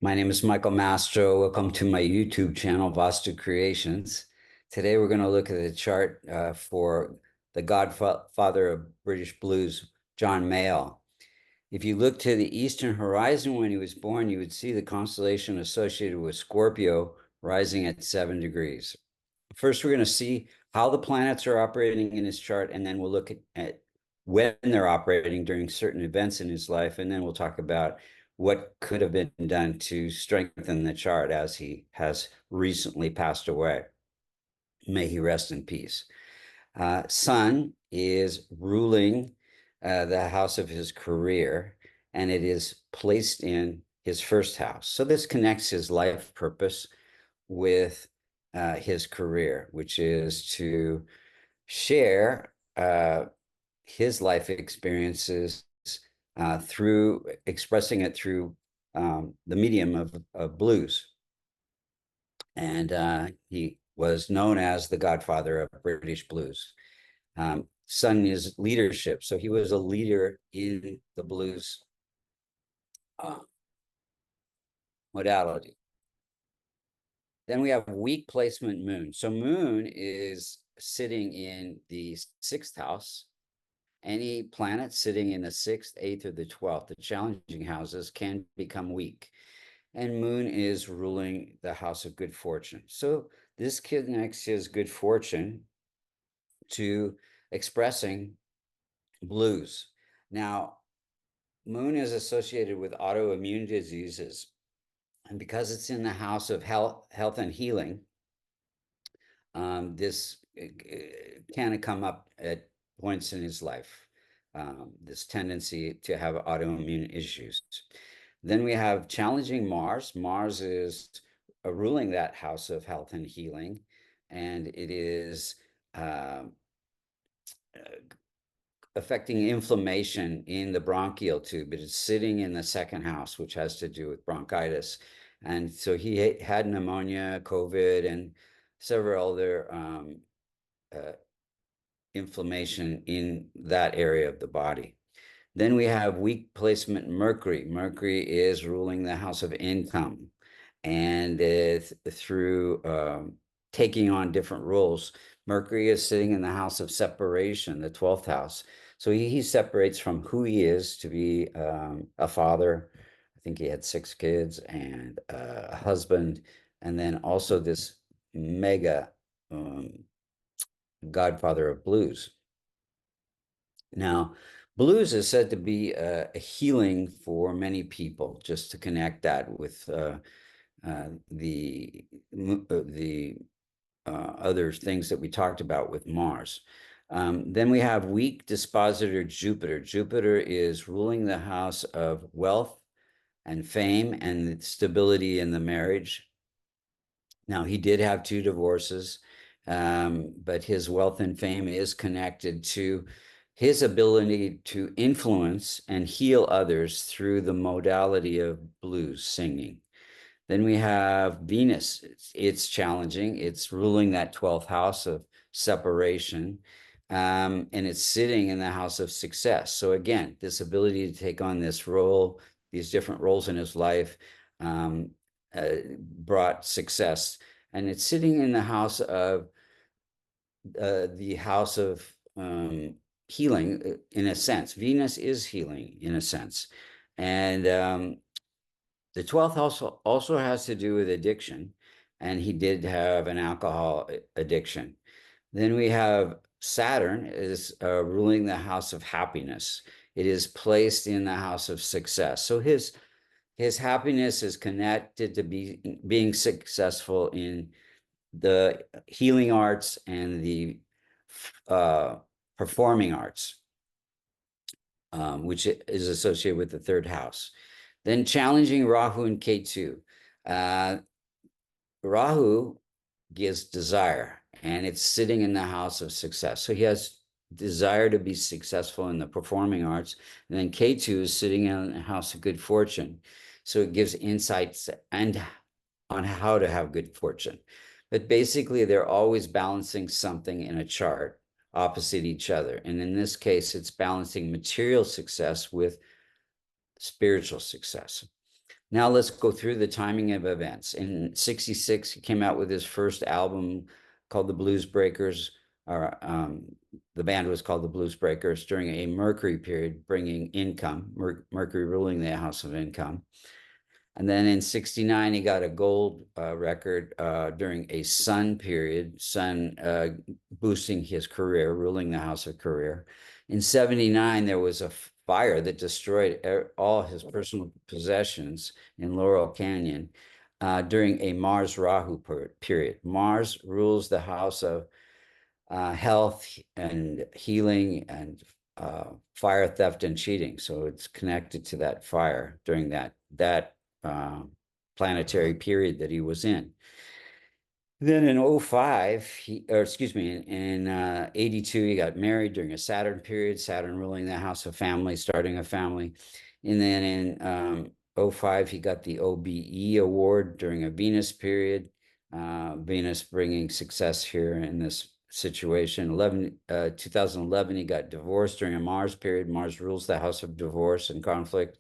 My name is Michael Mastro. Welcome to my YouTube channel, Vastu Creations. Today we're going to look at the chart for the Godfather of British Blues, John Mayall. If you look to the eastern horizon when he was born, you would see the constellation associated with Scorpio rising at 7 degrees. First, we're going to see how the planets are operating in his chart, and then we'll look at when they're operating during certain events in his life, and then we'll talk about what could have been done to strengthen the chart as he has recently passed away. May he rest in peace. Sun is ruling the house of his career, and it is placed in his first house. So this connects his life purpose with his career, which is to share his life experiences through expressing it through the medium of blues. And he was known as the Godfather of British Blues. Sun is leadership, so he was a leader in the blues modality. Then we have weak placement moon. So moon is sitting in the 6th house. Any planet sitting in the 6th, 8th, or the 12th, the challenging houses, can become weak. And moon is ruling the house of good fortune. So this connects his good fortune to expressing blues. Now, moon is associated with autoimmune diseases. And because it's in the house of health and healing, this can come up at points in his life, this tendency to have autoimmune issues. Then we have challenging Mars. Mars is ruling that house of health and healing, and it is affecting inflammation in the bronchial tube. It is sitting in the 2nd house, which has to do with bronchitis. And so he had pneumonia, COVID, and several other inflammation in that area of the body. Then we have weak placement Mercury. Mercury is ruling the house of income, and through taking on different roles. Mercury is sitting in the house of separation, the 12th house. So he separates from who he is to be a father. I think he had 6 kids and a husband, and then also this mega Godfather of Blues. Now, blues is said to be a healing for many people, just to connect that with the other things that we talked about with Mars. Then we have weak dispositor Jupiter. Jupiter is ruling the house of wealth and fame and stability in the marriage. Now, he did have 2 divorces, but his wealth and fame is connected to his ability to influence and heal others through the modality of blues singing. Then we have Venus. It's challenging. It's ruling that 12th house of separation, and it's sitting in the house of success. So again, this ability to take on this role, these different roles in his life, brought success. And it's sitting in the house of healing, in a sense. Venus is healing in a sense. And the 12th house also has to do with addiction, and he did have an alcohol addiction. Then we have Saturn is ruling the house of happiness. It is placed in the house of success. So his happiness is connected to being successful in the healing arts and the performing arts, which is associated with the 3rd house. Then challenging Rahu and Ketu. Rahu gives desire, and it's sitting in the house of success. So he has desire to be successful in the performing arts. And then Ketu is sitting in the house of good fortune. So it gives insights and on how to have good fortune. But basically, they're always balancing something in a chart opposite each other. And in this case, it's balancing material success with spiritual success. Now let's go through the timing of events. In '66, he came out with his first album called The Blues Breakers, or the band was called The Blues Breakers, during a Mercury period, bringing income, Mercury ruling the house of income. And then in '69, he got a gold record during a Sun period, Sun boosting his career, ruling the house of career. In '79, there was a fire that destroyed all his personal possessions in Laurel Canyon during a Mars Rahu period. Mars rules the house of health and healing and fire, theft, and cheating. So it's connected to that fire during that planetary period that he was in. Then in '05, in '82, he got married during a Saturn period, Saturn ruling the house of family, starting a family. And then in '05, he got the OBE award during a Venus period, Venus bringing success here in this situation. 2011, he got divorced during a Mars period. Mars rules the house of divorce and conflict.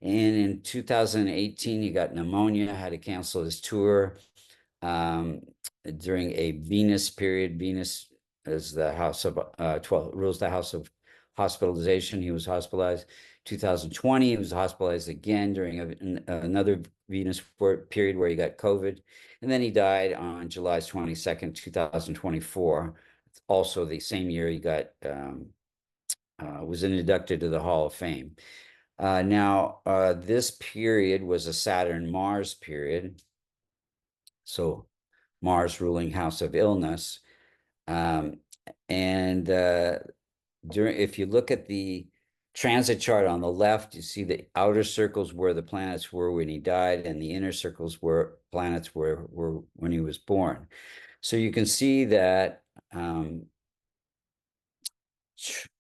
And in 2018, he got pneumonia, had to cancel his tour during a Venus period. Venus is the house of 12, rules the house of hospitalization. He was hospitalized. 2020, he was hospitalized again during another Venus period where he got COVID. And then he died on July 22nd, 2024. Also the same year he got was inducted to the Hall of Fame. Now, this period was a Saturn-Mars period. So Mars ruling house of illness. If you look at the transit chart on the left, you see the outer circles where the planets were when he died, and the inner circles where planets were when he was born. So you can see that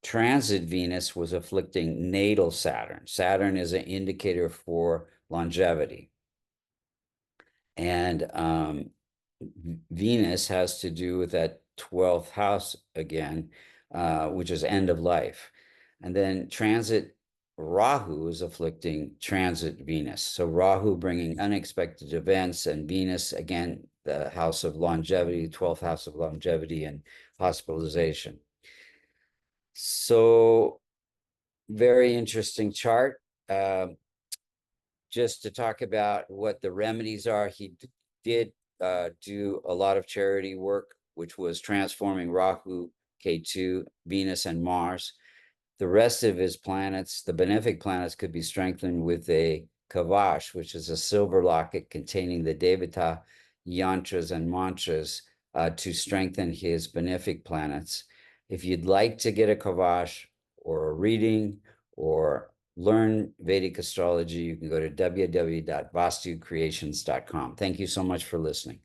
transit Venus was afflicting natal Saturn. Saturn is an indicator for longevity. And Venus has to do with that 12th house again, which is end of life. And then transit Rahu is afflicting transit Venus. So Rahu bringing unexpected events, and Venus, again, the house of longevity, 12th house of longevity and hospitalization. So very interesting chart. Just to talk about what the remedies are, he did do a lot of charity work, which was transforming Rahu, Ketu, Venus, and Mars. The rest of his planets, the benefic planets, could be strengthened with a kavash, which is a silver locket containing the Devata yantras and mantras to strengthen his benefic planets. If you'd like to get a kavash or a reading or learn Vedic astrology, you can go to www.vastucreations.com. Thank you so much for listening.